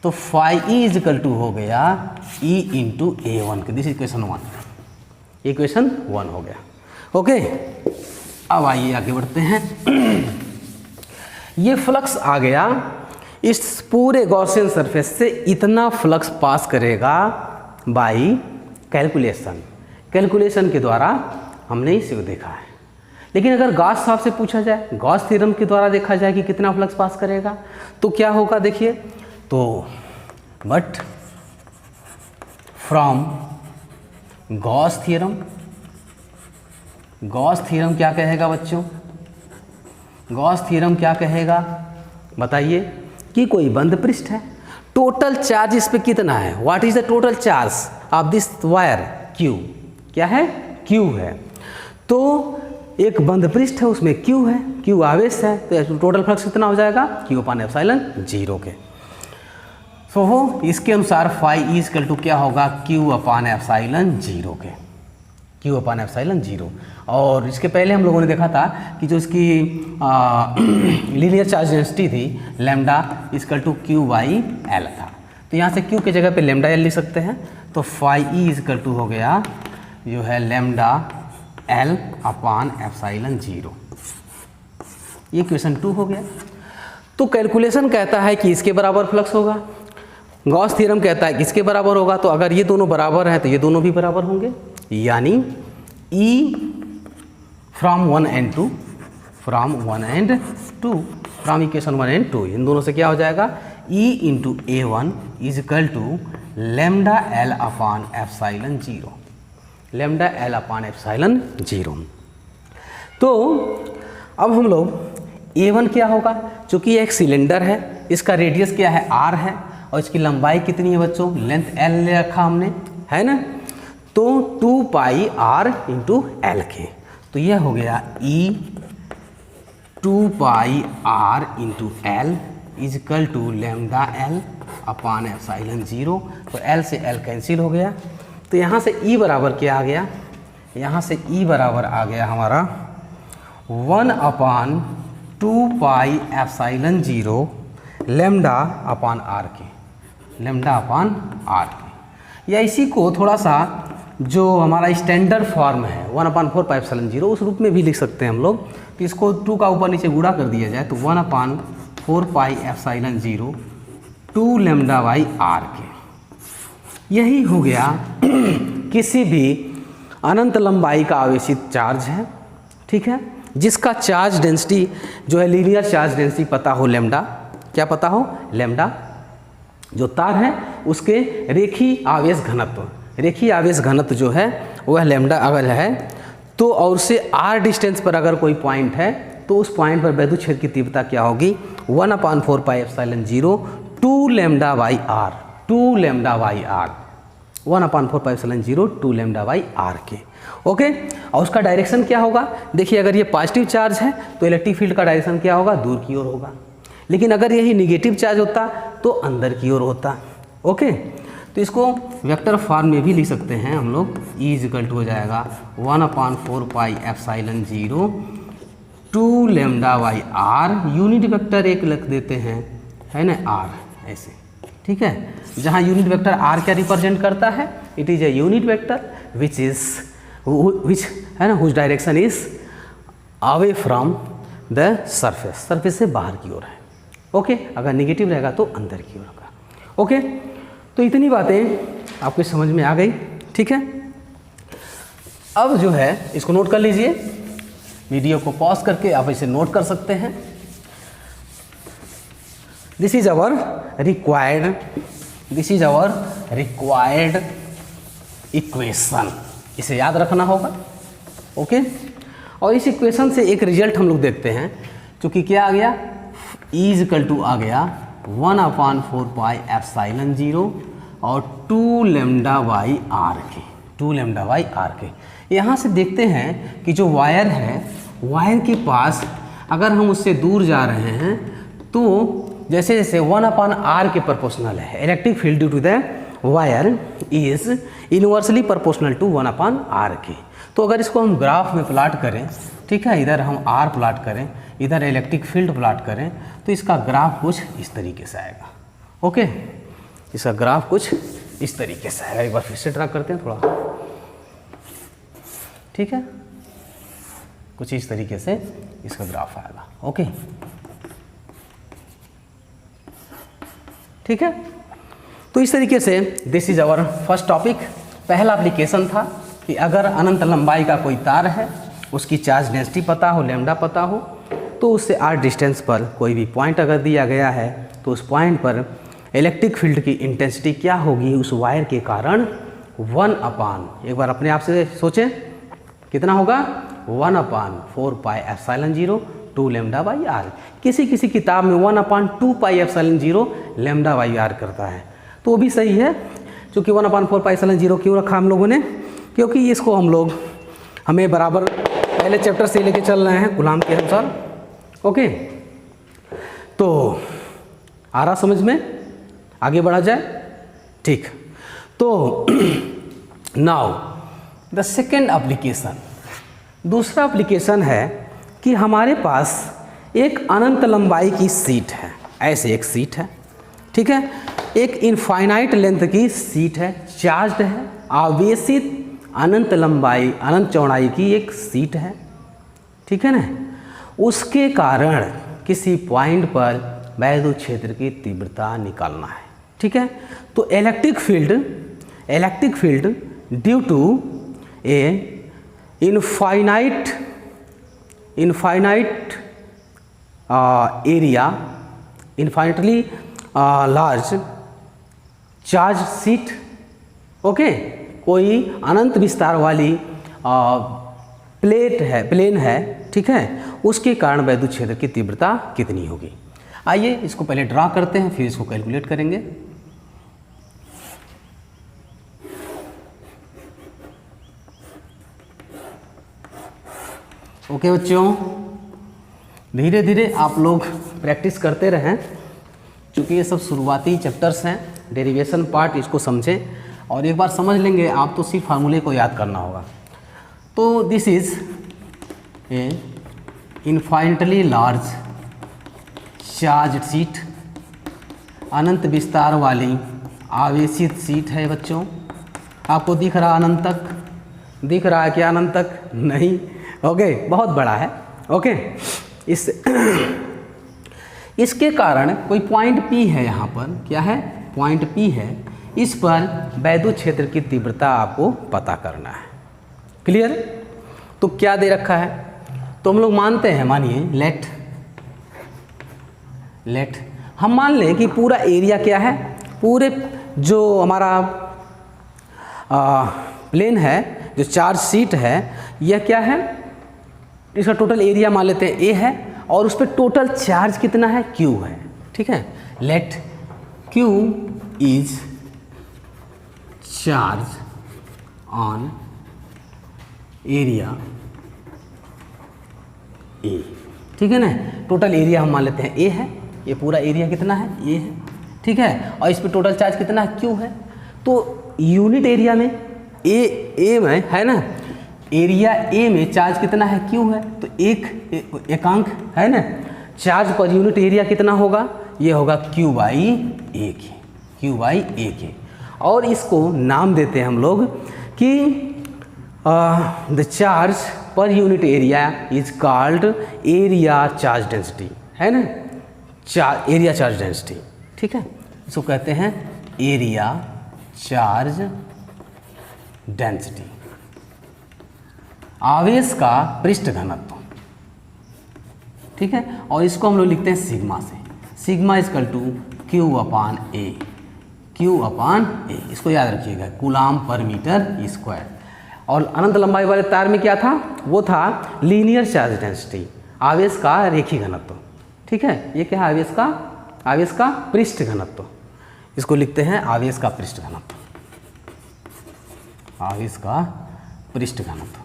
[SPEAKER 1] तो फाई ई इजकल टू हो गया E इंटू A1 के। दिस इज क्वेश्चन 1, ये क्वेश्चन 1 हो गया, ओके। अब आइए आगे बढ़ते हैं। ये फ्लक्स आ गया, इस पूरे गॉसियन सरफेस से इतना फ्लक्स पास करेगा बाय कैलकुलेशन के द्वारा हमने इसे देखा है। लेकिन अगर गॉस साहब से पूछा जाए, गॉस थ्योरम के द्वारा देखा जाए कि कितना फ्लक्स पास करेगा, तो क्या होगा देखिए, तो बट फ्रॉम गॉस थ्योरम क्या कहेगा बच्चों, गॉस थ्योरम क्या कहेगा बताइए, कि कोई बंद पृष्ठ है, टोटल चार्ज इस पे कितना है, what is the total charge of this wire, Q क्या है, Q है। तो एक बंद पृष्ठ है, उसमें Q है, Q आवेश है, तो टोटल फ्लक्स कितना हो जाएगा, Q/ε0 के। सो हो इसके अनुसार फाई ई इजकल टू क्या होगा, Q/ε0 के, Q/ε0। और इसके पहले हम लोगों ने देखा था कि जो इसकी लीनियर चार्ज डेंसिटी थी लैम्डा इजकल टू Q/L था, तो यहाँ से Q की जगह पे लैम्डा L लिख सकते हैं। तो फाई ई इजकल टू हो गया जो है लैम्डा L/ε0, ये क्वेश्चन 2 हो गया। तो कैलकुलेशन कहता है कि इसके बराबर फ्लक्स होगा, गॉस थ्योरम कहता है कि इसके बराबर होगा। तो अगर ये दोनों बराबर हैं तो ये दोनों भी बराबर होंगे, यानी E from 1 and 2 from equation 1 and 2 इन दोनों से क्या हो जाएगा, E into A1 equal to lambda L/ε0, lambda L/ε0। तो अब हम लोग A1 क्या होगा, चूँकि एक सिलेंडर है, इसका रेडियस क्या है R है, और इसकी लंबाई कितनी है बच्चों, लेंथ L ले रखा हमने, है ना। तो 2πr इंटू L के, तो यह हो गया E 2πr into L equal to lambda L/ε0। तो L से L कैंसिल हो गया, तो यहाँ से E बराबर क्या आ गया, यहाँ से E बराबर आ गया हमारा 1/2πε0 लैम्डा/r के, लैम्डा/r के। या इसी को थोड़ा सा जो हमारा स्टैंडर्ड फॉर्म है 1/4πε0 उस रूप में भी लिख सकते हैं हम लोग। तो इसको 2 का ऊपर नीचे गुणा कर दिया जाए तो 1/4πε0 2 λ/r के। यही हो गया किसी भी अनंत लंबाई का आवेशित चार्ज है, ठीक है, जिसका चार्ज डेंसिटी जो है लीनियर चार्ज डेंसिटी पता हो, लैम्डा, क्या पता हो, लैम्डा। जो तार है उसके रेखीय आवेश घनत्व जो है वह लैम्डा अगर है तो, और उससे r डिस्टेंस पर अगर कोई पॉइंट है तो उस पॉइंट पर वैद्युत क्षेत्र की तीव्रता क्या होगी, 1/4πε0 2 lambda by r, 2 lambda by r, 1/4πε0 2 lambda by r के। ओके, और उसका डायरेक्शन क्या होगा? देखिए, अगर ये पॉजिटिव चार्ज है तो इलेक्ट्रिक फील्ड का डायरेक्शन क्या होगा? दूर की ओर होगा। लेकिन अगर यही निगेटिव चार्ज होता तो अंदर की ओर होता। ओके, तो इसको वेक्टर फॉर्म में भी लिख सकते हैं हम लोग। E इक्वल टू हो जाएगा 1/4πε0 2 lambda by R, unit vector एक लिख देते हैं, है ना, आर, ऐसे। ठीक है, जहाँ यूनिट वेक्टर आर क्या रिप्रेजेंट करता है? It is a unit vector which है ना, whose direction is away from the surface, surface से बाहर की ओर है। ओके, अगर निगेटिव रहेगा तो अंदर की ओर होगा। ओके, तो इतनी बातें आपको समझ में आ गई। ठीक है, अब जो है इसको नोट कर लीजिए, वीडियो को पॉज करके आप इसे नोट कर सकते हैं। This is our required equation, इसे याद रखना होगा। ओके, और इस इक्वेशन से एक रिजल्ट हम लोग देखते हैं, क्योंकि क्या आ गया? E इक्वल टू आ गया 1/4πε0 और 2 लैम्डा बाई आर के, 2 लैम्डा बाई आर के। यहाँ से देखते हैं कि जो वायर है, वायर के पास अगर हम उससे दूर जा रहे हैं तो जैसे जैसे 1/r के प्रोपोर्शनल है, electric field due to the wire is inversely proportional to 1/r के। तो अगर इसको हम ग्राफ में प्लाट करें, ठीक है, इधर हम r प्लाट करें, इधर इलेक्ट्रिक फील्ड प्लाट करें, तो इसका ग्राफ कुछ इस तरीके से आएगा। ओके, इसका ग्राफ कुछ इस तरीके से आएगा। एक बार फिर से ड्रा करते हैं थोड़ा। ठीक है, कुछ इस तरीके से इसका ग्राफ आएगा। ओके, ठीक है, तो इस तरीके से this is our first topic. पहला एप्लीकेशन था कि अगर अनंत लंबाई का कोई तार है, उसकी चार्ज डेंसिटी पता हो, लैम्डा पता हो, तो उससे r डिस्टेंस पर कोई भी पॉइंट अगर दिया गया है तो उस पॉइंट पर इलेक्ट्रिक फील्ड की इंटेंसिटी क्या होगी उस वायर के कारण? 1/, एक बार अपने आप से सोचें, कितना होगा? 1/4πε0 2 लैम्डा बाई आर। किसी किसी किताब में 1/2πε0 लैम्डा बाई आर करता है, तो वो भी सही है। क्योंकि 1/4πε0 क्यों रखा हम लोगों ने? क्योंकि इसको हम लोग हमें बराबर पहले चैप्टर से लेके चल रहे हैं कूलॉम के अनुसार। ओके, तो आ रहा समझ में? आगे बढ़ा जाए। ठीक, तो नाउ द सेकेंड एप्लीकेशन, दूसरा एप्लीकेशन है कि हमारे पास एक अनंत लंबाई की शीट है, ऐसे एक शीट है। ठीक है, एक इनफाइनाइट लेंथ की शीट है, चार्ज्ड है, आवेशित अनंत लंबाई, अनंत चौड़ाई की एक शीट है। ठीक है ना, उसके कारण किसी पॉइंट पर वैद्युत क्षेत्र की तीव्रता निकालना है। ठीक है, तो electric field due to a infinite area, infinitely large charge sheet. Okay, कोई अनंत विस्तार वाली प्लेन है, ठीक है, उसके कारण वैद्युत क्षेत्र की तीव्रता कितनी होगी? आइए इसको पहले ड्रा करते हैं, फिर इसको कैलकुलेट करेंगे। ओके बच्चों, धीरे धीरे आप लोग प्रैक्टिस करते रहें, क्योंकि ये सब शुरुआती चैप्टर्स हैं। डेरिवेशन पार्ट इसको समझें, और एक बार समझ लेंगे आप तो सिर्फ फार्मूले को याद करना होगा। तो this is a infinitely large charge sheet, अनंत विस्तार वाली आवेशित शीट है बच्चों। आपको दिख रहा अनंत तक? दिख रहा है क्या अनंत तक? नहीं। ओके, बहुत बड़ा है। ओके, इसके कारण कोई पॉइंट P है, यहाँ पर क्या है? पॉइंट P है। इस पर वैद्युत क्षेत्र की तीव्रता आपको पता करना है। क्लियर? तो क्या दे रखा है? तो हम लोग मानते हैं, मानिए लेट हम मान लें कि पूरा एरिया क्या है, पूरे जो हमारा प्लेन है, जो चार्ज शीट है, यह क्या है? इसका टोटल एरिया मान लेते हैं A है, और उस पर टोटल चार्ज कितना है? Q है। ठीक है, let Q is charge on area A, ठीक है ना। टोटल एरिया हम मान लेते हैं A है, ये पूरा एरिया कितना है A है, ठीक है। और इस पे टोटल चार्ज कितना है Q है। तो यूनिट एरिया में A में है ना, एरिया A में चार्ज कितना है Q है, तो एक एकांक है ना, चार्ज पर यूनिट एरिया कितना होगा, ये होगा Q/A, Q/A। और इसको नाम देते हैं हम लोग कि the charge per unit area is called area charge density, है ना, एरिया चार्ज डेंसिटी, ठीक है। इसको कहते हैं एरिया चार्ज डेंसिटी, आवेश का पृष्ठ घनत्व, ठीक है। और इसको हम लोग लिखते हैं सिग्मा से, sigma is equal to Q/A, Q/A, इसको याद रखिएगा, कूलाम पर मीटर स्क्वायर। और अनंत लंबाई वाले तार में क्या था, वो था लीनियर चार्ज डेंसिटी, आवेश का रेखीय घनत्व, ठीक है। ये क्या है, आवेश का पृष्ठ घनत्व, इसको लिखते हैं आवेश का पृष्ठ घनत्व, आवेश का पृष्ठ घनत्व।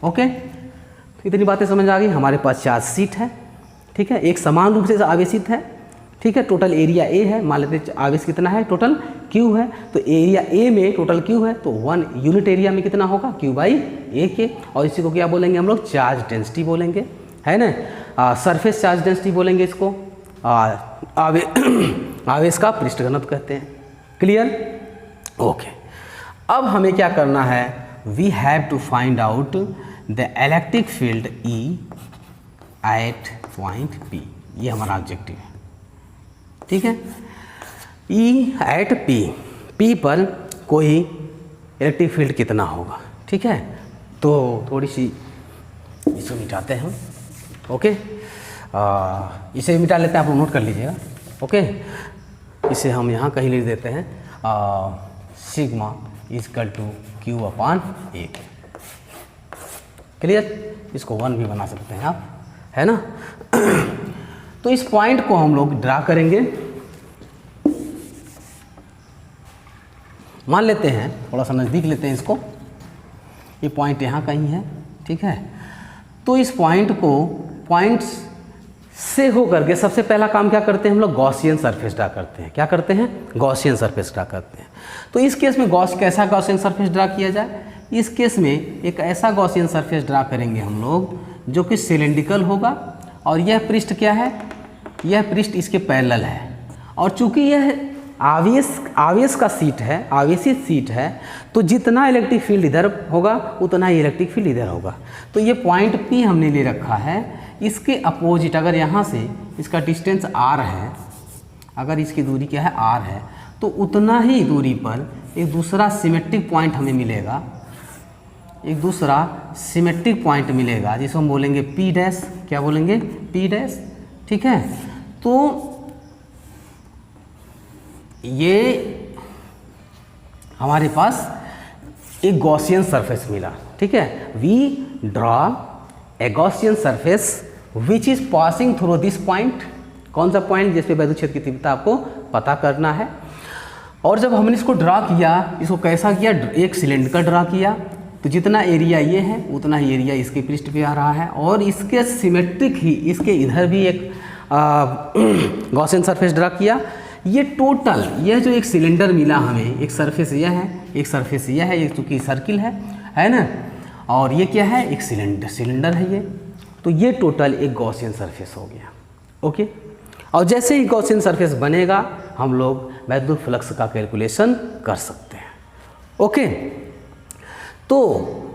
[SPEAKER 1] ओके, तो इतनी बातें समझ आ गई। हमारे पास चार्ज शीट है, ठीक है, एक समान रूप से आवेशित है, ठीक है। टोटल एरिया A है, मान लेते हैं आवेश कितना है, टोटल Q है, तो एरिया A में टोटल Q है, तो 1 यूनिट एरिया में कितना होगा, Q/A के। और इसी को क्या बोलेंगे हम लोग, चार्ज डेंसिटी बोलेंगे, है ना, सरफेस चार्ज डेंसिटी बोलेंगे इसको, आवेश का पृष्ठ घनत्व कहते हैं। Clear, okay. अब हमें क्या करना है, we have to find out the electric field E at point P, ये हमारा ऑब्जेक्टिव है, ठीक है। E एट P पर कोई इलेक्ट्रिक फील्ड कितना होगा, ठीक है। तो थोड़ी सी इसको मिटाते हैं हम, ओके, इसे मिटा लेते हैं, आप नोट कर लीजिएगा, ओके। इसे हम यहाँ कहीं लिख देते हैं, sigma is equal to Q/A। Clear, इसको 1 भी बना सकते हैं आप, है ना। तो इस पॉइंट को हम लोग ड्रा करेंगे, मान लेते हैं, थोड़ा सा नज़दीक लेते हैं इसको, ये पॉइंट यहाँ कहीं है, ठीक है। तो इस पॉइंट को पॉइंट्स से हो करके सबसे पहला काम क्या करते हैं हम लोग, गॉसियन सरफेस ड्रा करते हैं। क्या करते हैं, गॉसियन सरफेस ड्रा करते हैं। तो इस केस में कैसा गॉसियन सरफेस ड्रा किया जाए, इस केस में एक ऐसा गॉसियन सरफेस ड्रा करेंगे हम लोग जो कि सिलेंड्रिकल होगा, और यह पृष्ठ क्या है, यह पृष्ठ इसके पैरेलल है। और चूंकि यह आवेश का सीट है, आवेशित सीट है, तो जितना इलेक्ट्रिक फील्ड इधर होगा उतना ही इलेक्ट्रिक फील्ड इधर होगा। तो ये पॉइंट P हमने ले रखा है, इसके अपोजिट अगर यहाँ से इसका डिस्टेंस R है, अगर इसकी दूरी क्या है R है, तो उतना ही दूरी पर एक दूसरा सिमेट्रिक पॉइंट हमें मिलेगा, एक दूसरा सिमेट्रिक पॉइंट मिलेगा जिसको हम बोलेंगे P', क्या बोलेंगे, P', ठीक है। तो ये हमारे पास एक गॉसियन सरफेस मिला, ठीक है। We draw a Gaussian surface which is passing through this point, कौन सा पॉइंट, जिस पे वैद्युत क्षेत्र की तीव्रता आपको पता करना है। और जब हमने इसको ड्रा किया, इसको कैसा किया, एक सिलेंडर का ड्रा किया, तो जितना एरिया ये है उतना ही एरिया इसके पृष्ठ पे आ रहा है, और इसके सिमेट्रिक ही इसके इधर भी एक गॉसियन सरफेस ड्रा किया। ये टोटल, यह जो एक सिलेंडर मिला हमें, एक सरफेस यह है, एक सरफेस यह है, ये चूँकि सर्किल है ना, और ये क्या है, एक सिलेंडर है ये। तो ये टोटल एक गॉसियन सरफेस हो गया, ओके। और जैसे ही गॉसियन सरफेस बनेगा हम लोग वैद्युत फ्लक्स का कैलकुलेशन कर सकते हैं, ओके। तो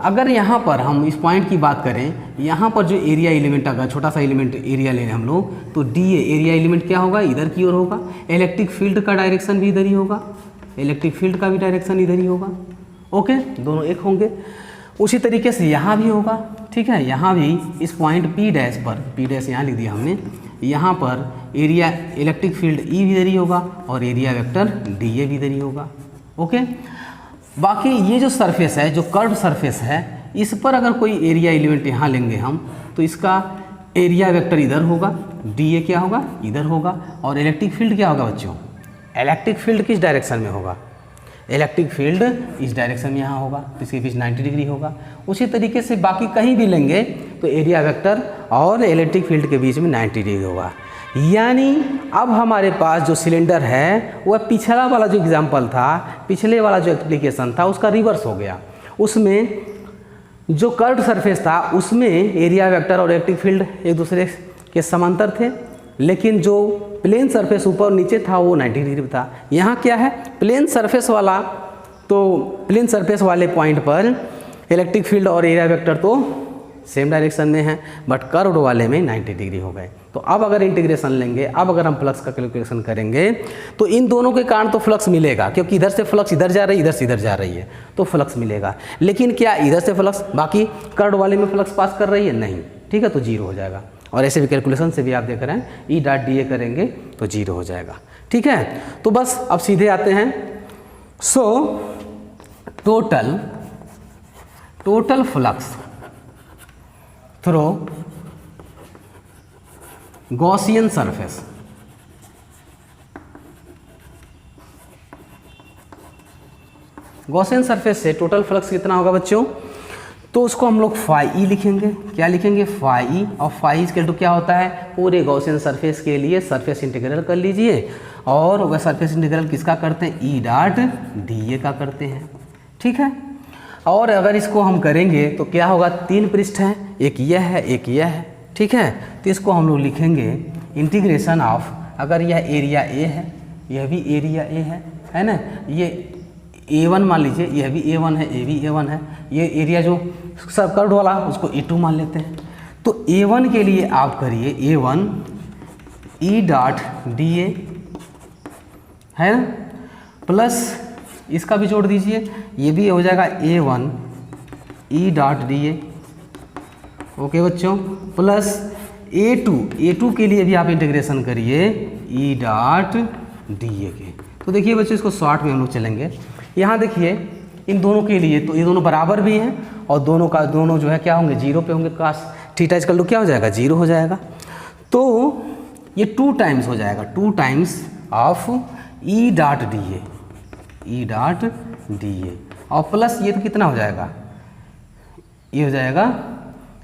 [SPEAKER 1] अगर यहाँ पर हम इस पॉइंट की बात करें, यहाँ पर जो एरिया एलिमेंट, अगर छोटा सा एलिमेंट एरिया लें हम लोग, तो DA एरिया एलिमेंट क्या होगा, इधर की ओर होगा। इलेक्ट्रिक फील्ड का डायरेक्शन भी इधर ही होगा, इलेक्ट्रिक फील्ड का भी डायरेक्शन इधर ही होगा, ओके, दोनों एक होंगे। उसी तरीके से यहाँ भी होगा, ठीक है। यहाँ भी इस पॉइंट P' पर, P' यहाँ लिख दिया हमने, यहाँ पर एरिया इलेक्ट्रिक फील्ड E भी इधर ही होगा, और एरिया वेक्टर DA भी इधर ही होगा, ओके। बाकी ये जो सरफेस है, जो कर्व सरफेस है, इस पर अगर कोई एरिया एलिमेंट यहाँ लेंगे हम, तो इसका एरिया वेक्टर इधर होगा, डी ए क्या होगा, इधर होगा। और इलेक्ट्रिक फील्ड क्या होगा बच्चों, इलेक्ट्रिक फील्ड किस डायरेक्शन में होगा, इलेक्ट्रिक फील्ड इस डायरेक्शन में यहाँ होगा, तो इसके बीच 90 डिग्री होगा। उसी तरीके से बाकी कहीं भी लेंगे तो एरिया वेक्टर और इलेक्ट्रिक फील्ड के बीच में 90 डिग्री होगा। यानी अब हमारे पास जो सिलेंडर है वह पिछला वाला जो एग्जाम्पल था, पिछले वाला जो एप्लीकेशन था उसका रिवर्स हो गया। उसमें जो कर्व्ड सरफेस था उसमें एरिया वेक्टर और इलेक्ट्रिक फील्ड एक दूसरे के समांतर थे, लेकिन जो प्लेन सरफेस ऊपर और नीचे था वो 90 डिग्री था। यहाँ क्या है, प्लेन सरफेस वाला, तो प्लेन सरफेस वाले पॉइंट पर इलेक्ट्रिक फील्ड और एरिया वेक्टर तो सेम डायरेक्शन में है, बट कर्व्ड वाले में 90 डिग्री हो गए। तो अब अगर इंटीग्रेशन लेंगे, अब अगर हम फ्लक्स का कैलकुलेशन करेंगे तो इन दोनों के कारण तो फ्लक्स मिलेगा, क्योंकि इधर से फ्लक्स इधर जा रही है, इधर से इधर जा रही है, तो फ्लक्स मिलेगा। लेकिन क्या इधर से फ्लक्स बाकी कर्व्ड वाले में फ्लक्स पास कर रही है, नहीं, ठीक है, तो जीरो हो जाएगा। और ऐसे भी कैलकुलेशन से भी आप देख रहे हैं ई डॉट डी ए करेंगे तो जीरो हो जाएगा, ठीक है। तो बस अब सीधे आते हैं। सो total flux through Gaussian surface, Gaussian surface से टोटल फ्लक्स कितना होगा बच्चों, तो उसको हम लोग फाई ई लिखेंगे। क्या लिखेंगे, फाई ई। और फाई इक्वल टू क्या होता है, पूरे गॉसियन सरफेस के लिए सरफेस इंटीग्रल कर लीजिए, और वह सरफेस इंटीग्रल किसका करते हैं, ई डॉट डी ए का करते हैं, ठीक है। और अगर इसको हम करेंगे तो क्या होगा, 3 पृष्ठ हैं, एक यह है एक यह है, ठीक है। तो इसको हम लोग लिखेंगे इंटीग्रेशन ऑफ, अगर यह एरिया ए है, यह भी एरिया ए है ना, ये A1 मान लीजिए, यह भी A1 है, ये भी A1 है, ये एरिया जो सब कर्व्ड वाला उसको A2 मान लेते हैं। तो A1 के लिए आप करिए A1 ई डॉट डी ए है ना, प्लस इसका भी जोड़ दीजिए, ये भी हो जाएगा A1 ई डॉट डी ए, ओके बच्चों, प्लस A2 के लिए भी आप इंटीग्रेशन करिए ई डॉट डी ए के। तो देखिए बच्चों, इसको शॉर्ट में हम लोग चलेंगे। यहाँ देखिए इन दोनों के लिए तो ये दोनों बराबर भी हैं, और दोनों जो है क्या होंगे, जीरो पे होंगे। काश थीटा इक्वल टू क्या हो जाएगा, जीरो हो जाएगा। तो ये 2 टाइम्स हो जाएगा, 2 times of E dot D A, E dot D A, और प्लस ये तो कितना हो जाएगा, ये हो जाएगा,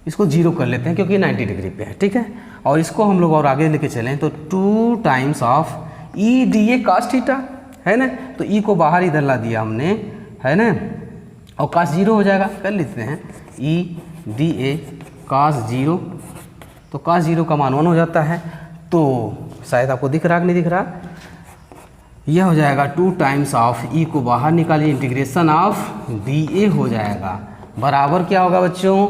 [SPEAKER 1] इसको जीरो कर लेते हैं क्योंकि 90 डिग्री पे है, ठीक है। और इसको हम लोग और आगे लेके चलें तो 2 times of E D A cos theta है ना, तो ई को बाहर इधर ला दिया हमने, है ना, और कास जीरो हो जाएगा, कर लेते हैं ई डी ए कास जीरो, तो कास जीरो का मान 1 हो जाता है। तो शायद आपको दिख रहा कि नहीं दिख रहा, यह हो जाएगा 2 टाइम्स ऑफ ई को बाहर निकालिए, इंटीग्रेशन ऑफ डी ए हो जाएगा, बराबर क्या होगा बच्चों,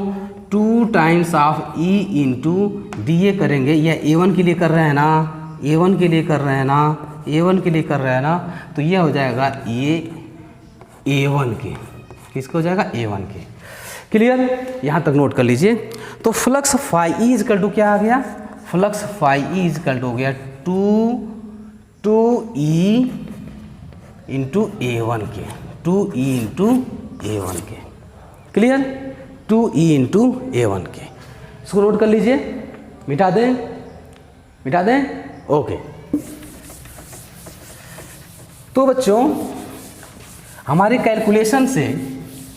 [SPEAKER 1] 2 times of E into D A करेंगे। यह A1 के लिए कर रहे हैं ना, A1 के लिए कर रहे हैं ना, A1 के लिए कर रहे हैं ना, तो यह हो जाएगा ये A1 के, किसको हो जाएगा, A1 के। क्लियर, यहाँ तक नोट कर लीजिए। तो flux phi E equal to क्या आ गया, flux phi E equal to हो गया 2E इंटू A1 के, 2E इंटू A1 के। क्लियर, 2E इंटू A1 के। इसको नोट कर लीजिए, मिटा दें, ओके। तो बच्चों हमारे कैलकुलेशन से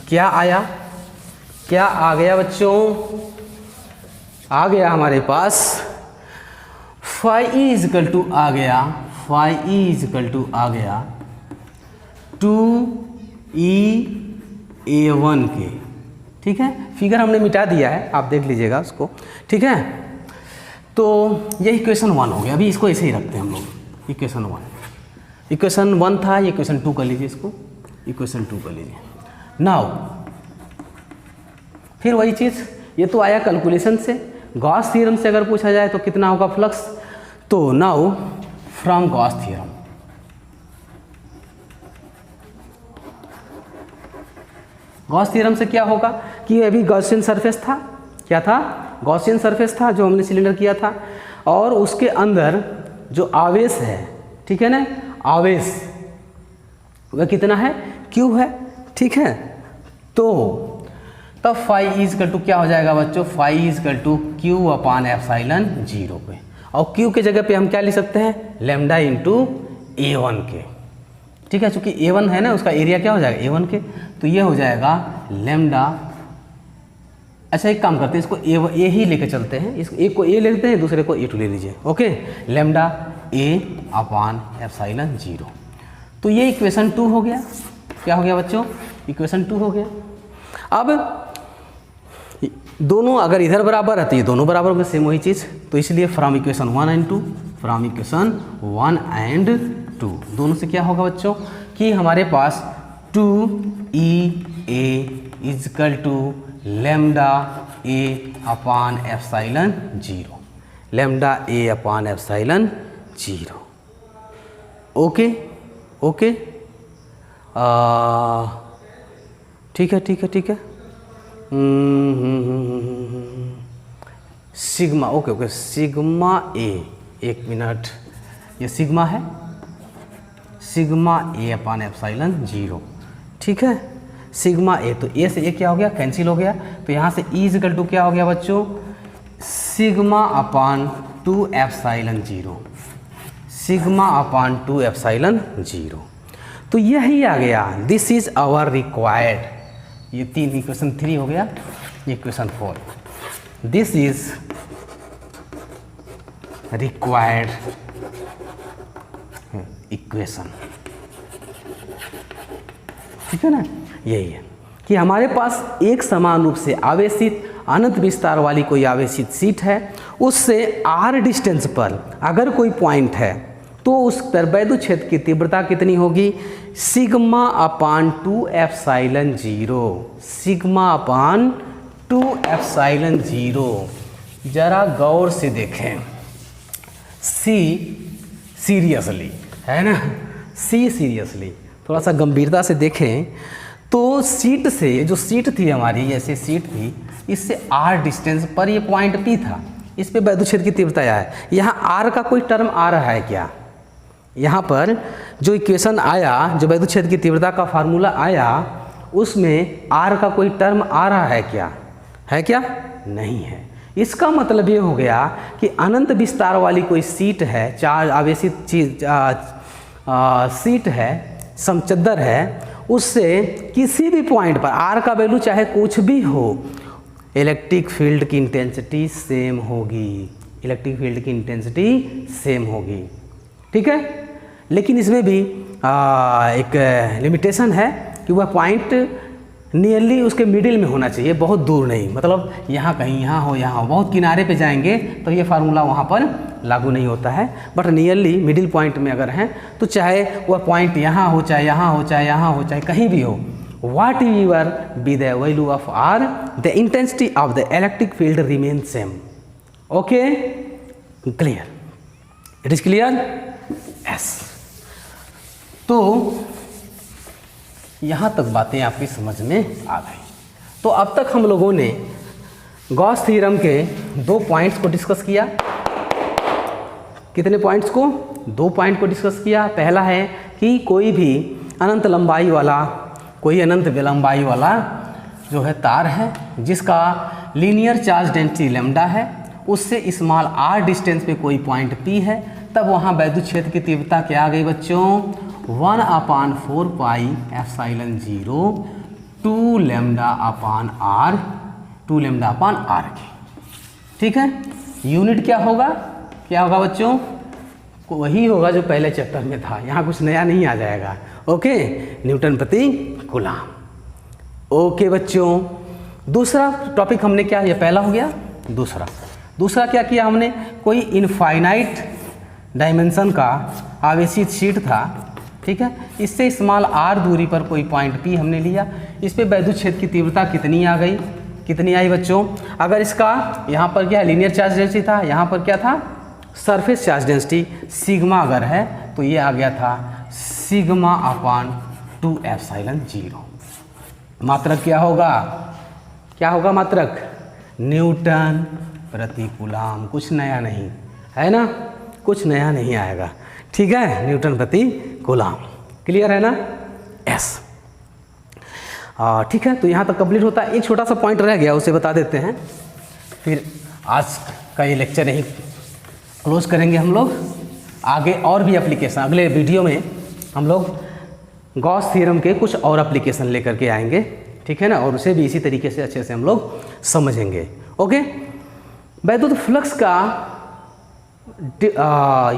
[SPEAKER 1] क्या आया, क्या आ गया बच्चों, आ गया हमारे पास फाई ई इजकल टू आ गया, फाई ई इजकल टू आ गया 2E A1 के, ठीक है। फिगर हमने मिटा दिया है, आप देख लीजिएगा उसको, ठीक है। तो ये इक्वेशन 1 हो गया। अभी इसको ऐसे ही रखते हैं हम लोग, इक्वेशन 1 था, ये इक्वेशन 2 कर लीजिए, इसको इक्वेशन 2 कर लीजिए। नाउ फिर वही चीज़, ये तो आया कैलकुलेशन से, गॉस थ्योरम से अगर पूछा जाए तो कितना होगा फ्लक्स, तो now from Gauss theorem, Gauss theorem से क्या होगा कि अभी गॉसियन सरफेस था, क्या था, गॉसियन सरफेस था जो हमने सिलेंडर किया था, और उसके अंदर जो आवेश है, ठीक है ना, आवेश वह कितना है, Q है, ठीक है। तो तब फाई इजकल टू क्या हो जाएगा बच्चों, फाई इजकल टू Q/ε0 पे, और Q के जगह पे हम क्या लिख सकते हैं, लैम्डा इंटू A1 के, ठीक है। चूँकि A1 है ना, उसका एरिया क्या हो जाएगा A1 के, तो ये हो जाएगा लैम्डा। अच्छा एक काम करते हैं, इसको A ही लेके चलते हैं, इसको एक को A ले लेते हैं, दूसरे को A2 ले लीजिए, okay. Lambda A upon epsilon 0। तो ये इक्वेशन 2 हो गया। क्या हो गया बच्चों, इक्वेशन 2 हो गया। अब दोनों अगर इधर बराबर है तो ये दोनों बराबर हो गए, सेम वही चीज़, तो इसलिए from equation 1 and 2, from equation 1 and 2 दोनों से क्या होगा बच्चों कि हमारे पास 2EA equal to lambda A upon epsilon 0, lambda A upon epsilon 0, okay okay. ठीक है ठीक है ठीक है। Sigma, okay okay, sigma A, एक मिनट, ये सिग्मा है, सिग्मा A अपान एप्सिलॉन 0, ठीक है। सिग्मा A, तो A से A क्या हो गया, कैंसिल हो गया, तो यहाँ से E इक्वल टू क्या हो गया बच्चों, सिग्मा अपान 2 एप्सिलॉन 0, सिग्मा अपान 2 एप्सिलॉन 0। तो यही आ गया, दिस इज आवर रिक्वायर्ड। ये 3 इक्वेशन 3 हो गया, equation 4, this is required equation, ठीक है ना। यही है कि हमारे पास एक समान रूप से आवेशित अनंत विस्तार वाली कोई आवेशित शीट है, उससे r डिस्टेंस पर अगर कोई पॉइंट है तो उस पर वैद्युत क्षेत्र की तीव्रता कितनी होगी, सिग्मा अपान 2 एप्सिलॉन 0, सिग्मा अपान 2 एप्सिलॉन 0। जरा गौर से देखें, सी सीरियसली, है ना, सी सीरियसली, थोड़ा सा गंभीरता से देखें तो सीट से, जो सीट थी हमारी, जैसे सीट थी, इससे r डिस्टेंस पर ये पॉइंट P था, इस पे वैद्युत क्षेत्र की तीव्रता है। यहाँ r का कोई टर्म आ रहा है क्या, यहाँ पर जो इक्वेशन आया, जो वैद्युत क्षेत्र की तीव्रता का फार्मूला आया, उसमें r का कोई टर्म आ रहा है क्या, है क्या, नहीं है। इसका मतलब ये हो गया कि अनंत विस्तार वाली कोई सीट है, चार आवेशित चीज सीट है, समचद्दर है, उससे किसी भी पॉइंट पर r का वैल्यू चाहे कुछ भी हो, इलेक्ट्रिक फील्ड की इंटेंसिटी सेम होगी, इलेक्ट्रिक फील्ड की इंटेंसिटी सेम होगी, ठीक है। लेकिन इसमें भी एक लिमिटेशन है कि वह पॉइंट नियरली उसके मिडिल में होना चाहिए, बहुत दूर नहीं, मतलब यहाँ कहीं, यहाँ हो, यहाँ हो, बहुत किनारे पे जाएंगे तो ये फार्मूला वहाँ पर लागू नहीं होता है, बट नियरली मिडिल पॉइंट में अगर हैं तो चाहे वह पॉइंट यहाँ हो, चाहे यहाँ हो, चाहे यहाँ हो, चाहे कहीं भी हो, whatever be the value of r, the intensity of the electric field remain same, okay, clear, it is clear, yes. तो यहाँ तक बातें आपकी समझ में आ गई। तो अब तक हम लोगों ने गॉस थ्योरम के 2 पॉइंट्स को डिस्कस किया। कितने पॉइंट्स को, 2 पॉइंट को डिस्कस किया। पहला है कि कोई भी अनंत लंबाई वाला, कोई अनंत लंबाई वाला जो है तार है, जिसका लीनियर चार्ज डेंसिटी लैम्डा है, उससे स्मॉल r डिस्टेंस पे कोई पॉइंट P है, तब वहाँ वैद्युत क्षेत्र की तीव्रता क्या आ गई बच्चों, 1/4 पाई एप्सिलॉन 0 2 लैम्डा अपान r, 2 लैम्डा अपान r की, ठीक है। यूनिट क्या होगा, क्या होगा बच्चों, वही होगा जो पहले चैप्टर में था, यहाँ कुछ नया नहीं आ जाएगा, ओके, न्यूटन प्रति कूलम, ओके बच्चों। दूसरा टॉपिक हमने क्या, ये पहला हो गया। दूसरा क्या किया हमने, कोई इनफाइनाइट डायमेंशन का आवेशित शीट था, ठीक है, इससे स्मॉल r दूरी पर कोई पॉइंट P हमने लिया, इस पे वैद्युत क्षेत्र की तीव्रता कितनी आ गई, कितनी आई बच्चों, अगर इसका यहाँ पर क्या है, लीनियर चार्ज डेंसिटी था, यहाँ पर क्या था, सरफेस चार्ज डेंसिटी सिग्मा अगर है, तो ये आ गया था सिग्मा अपान 2 एप्सिलॉन 0। मात्रक क्या होगा, क्या होगा मात्रक, न्यूटन प्रति कूलम, कुछ नया नहीं है ना, कुछ नया नहीं आएगा, ठीक है, न्यूटन प्रति कूलम, क्लियर है ना, यस, ठीक है। तो यहाँ तक कंप्लीट होता है। एक छोटा सा पॉइंट रह गया, उसे बता देते हैं, फिर आज का ये लेक्चर यहीं क्लोज करेंगे हम लोग। आगे और भी एप्लीकेशन अगले वीडियो में हम लोग गॉस थ्योरम के कुछ और एप्लीकेशन लेकर के आएंगे, ठीक है ना, और उसे भी इसी तरीके से अच्छे से हम लोग समझेंगे। ओके, वैद्युत फ्लक्स का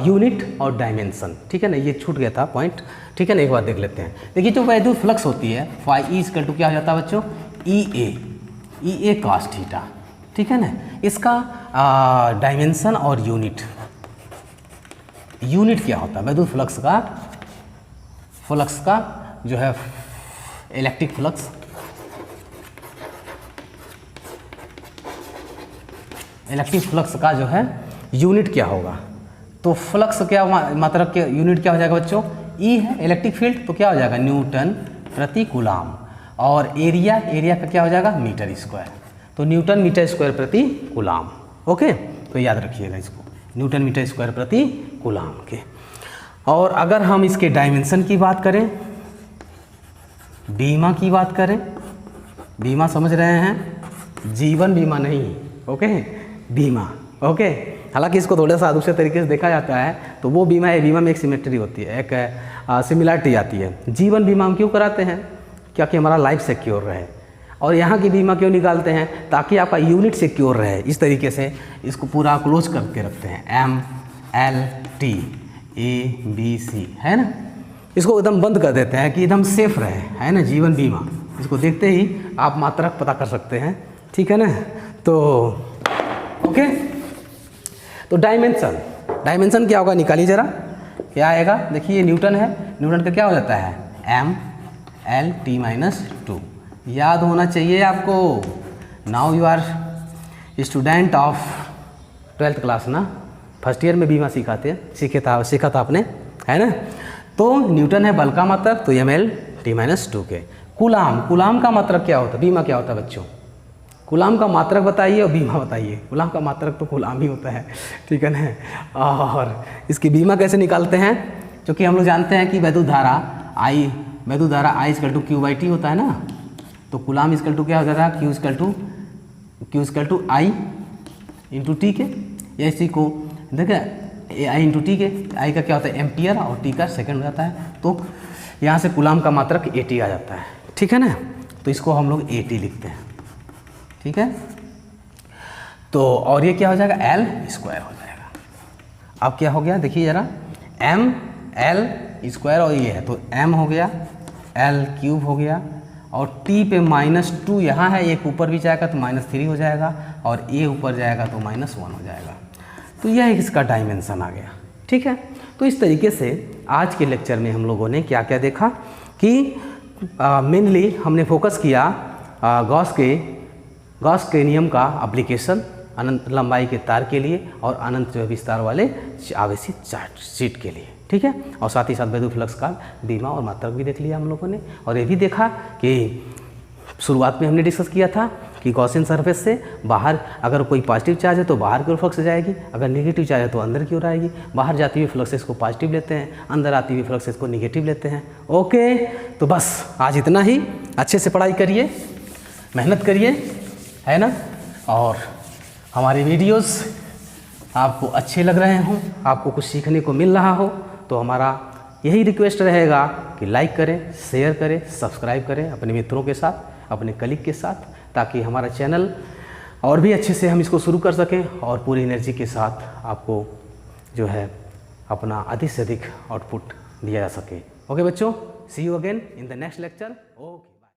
[SPEAKER 1] यूनिट और डायमेंशन, ठीक है ना, ये छूट गया था पॉइंट, ठीक है ना, एक बार देख लेते हैं। देखिए जो वैद्युत फ्लक्स होती है फाई ई इक्वल टू क्या हो जाता है बच्चों, ई ए कॉस थीटा, ठीक है ना। इसका डायमेंशन और यूनिट क्या होता है वैद्युत फ्लक्स का जो है इलेक्ट्रिक फ्लक्स का जो है यूनिट क्या होगा। तो फ्लक्स क्या मतलब के यूनिट क्या हो जाएगा बच्चों, ई है इलेक्ट्रिक फील्ड, तो क्या हो जाएगा न्यूटन प्रति कूलाम, और एरिया का क्या हो जाएगा मीटर स्क्वायर, तो न्यूटन मीटर स्क्वायर प्रति कूलाम। ओके, तो याद रखिएगा इसको, न्यूटन मीटर स्क्वायर प्रति कूलाम के। और अगर हम इसके डायमेंशन की बात करें, बीमा की बात करें, बीमा समझ रहे हैं, जीवन बीमा नहीं, ओके, बीमा, ओके। हालांकि इसको थोड़ा सा दूसरे तरीके से देखा जाता है, तो वो बीमा है, बीमा में एक सिमेट्री होती है, एक सिमिलरिटी आती है। जीवन बीमा हम क्यों कराते हैं, क्या कि हमारा लाइफ सिक्योर रहे, और यहाँ की बीमा क्यों निकालते हैं, ताकि आपका यूनिट सिक्योर रहे। इस तरीके से इसको पूरा क्लोज करके रखते हैं, MLT-ABC, है ना, इसको एकदम बंद कर देते हैं कि एकदम सेफ रहे, है ना, जीवन बीमा। इसको देखते ही आप मात्रक पता कर सकते हैं, ठीक है ना। तो ओके, तो डायमेंशन क्या होगा, निकालिए जरा, क्या आएगा, देखिए न्यूटन है, न्यूटन का क्या हो जाता है MLT-2, याद होना चाहिए आपको। Now you are student of 12th class ना, फर्स्ट ईयर में बीमा सीखा था आपने, है ना। तो न्यूटन है बल का मात्रक, तो MLT-2 के। कूलाम का मात्रक क्या होता है, बीमा क्या होता है बच्चों, कूलाम का मात्रक बताइए और बीमा बताइए। कूलाम का मात्रक तो कूलाम ही होता है, ठीक है ना। और इसकी बीमा कैसे निकालते हैं, क्योंकि हम लोग जानते हैं कि वैद्युत धारा I इक्वल टू Q/T होता है ना, तो कूलाम इक्वल टू क्या हो जाता है, Q equal to I into T के, या इसी को देखिए I इंटू टी के, I का क्या होता है एम्पियर और T का सेकंड हो जाता है, तो यहाँ से कूलाम का मात्रक AT आ जाता है, ठीक है ना। तो इसको हम लोग AT लिखते हैं, ठीक है। तो और ये क्या हो जाएगा, L स्क्वायर हो जाएगा। अब क्या हो गया देखिए जरा, ML स्क्वायर और ये है, तो M हो गया, L क्यूब हो गया, और T पे -2 यहाँ है, एक ऊपर भी जाएगा तो -3 हो जाएगा, और A ऊपर जाएगा तो -1 हो जाएगा। तो यह इसका डायमेंशन आ गया, ठीक है। तो इस तरीके से आज के लेक्चर में हम लोगों ने क्या क्या देखा कि मेनली हमने फोकस किया गॉस के नियम का एप्लीकेशन अनंत लंबाई के तार के लिए और अनंत विस्तार वाले आवेशित चार्ट शीट के लिए, ठीक है। और साथ ही साथ वैद्युत फ्लक्स का बीमा और मात्रक भी देख लिया हम लोगों ने, और ये भी देखा कि शुरुआत में हमने डिस्कस किया था कि गॉसियन सरफेस से बाहर अगर कोई पॉजिटिव चार्ज है तो बाहर की ओर फ्लक्स जाएगी, अगर नेगेटिव चार्ज है तो अंदर की ओर आएगी। बाहर जाती हुई फ्लक्सेस को पॉजिटिव लेते हैं, अंदर आती हुई फ्लक्सेस को नेगेटिव लेते हैं। ओके, तो बस आज इतना ही। अच्छे से पढ़ाई करिए, मेहनत करिए, है ना, और हमारे वीडियोस आपको अच्छे लग रहे हों, आपको कुछ सीखने को मिल रहा हो, तो हमारा यही रिक्वेस्ट रहेगा कि लाइक करें, शेयर करें, सब्सक्राइब करें अपने मित्रों के साथ, अपने कलीग के साथ, ताकि हमारा चैनल और भी अच्छे से हम इसको शुरू कर सकें और पूरी एनर्जी के साथ आपको जो है अपना अधिक से अधिक आउटपुट दिया जा सके। ओके बच्चों, see you again in the next lecture. Okay.